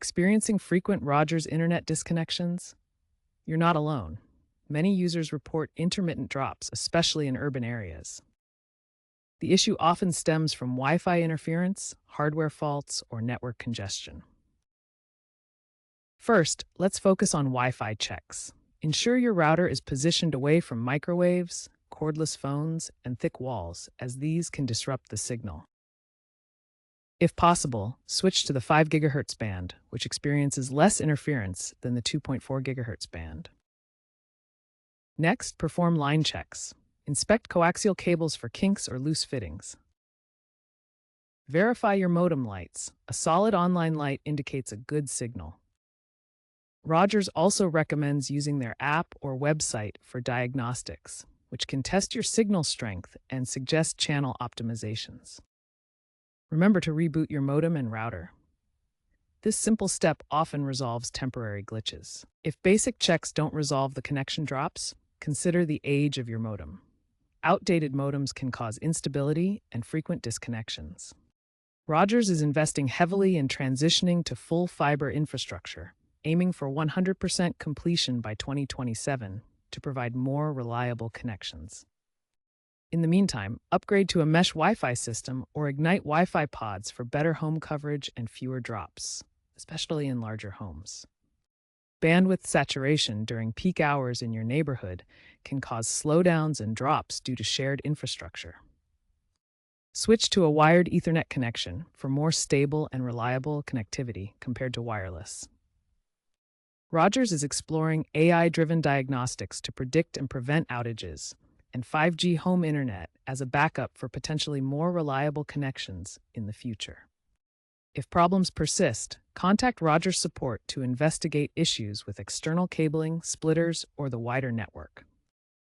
Experiencing frequent Rogers internet disconnections? You're not alone. Many users report intermittent drops, especially in urban areas. The issue often stems from Wi Fi interference, hardware faults, or network congestion. First, let's focus on Wi Fi checks. Ensure your router is positioned away from microwaves, cordless phones, and thick walls, as these can disrupt the signal. If possible, switch to the 5 GHz band, which experiences less interference than the 2.4 GHz band. Next, perform line checks. Inspect coaxial cables for kinks or loose fittings. Verify your modem lights. A solid online light indicates a good signal. Rogers also recommends using their app or website for diagnostics, which can test your signal strength and suggest channel optimizations. Remember to reboot your modem and router. This simple step often resolves temporary glitches. If basic checks don't resolve the connection drops, consider the age of your modem. Outdated modems can cause instability and frequent disconnections. Rogers is investing heavily in transitioning to full fiber infrastructure, aiming for 100% completion by 2027 to provide more reliable connections. In the meantime, upgrade to a mesh Wi-Fi system or Ignite Wi-Fi pods for better home coverage and fewer drops, especially in larger homes. Bandwidth saturation during peak hours in your neighborhood can cause slowdowns and drops due to shared infrastructure. Switch to a wired Ethernet connection for more stable and reliable connectivity compared to wireless. Rogers is exploring AI-driven diagnostics to predict and prevent outages, and 5G home internet as a backup for potentially more reliable connections in the future. If problems persist, contact Rogers support to investigate issues with external cabling, splitters, or the wider network.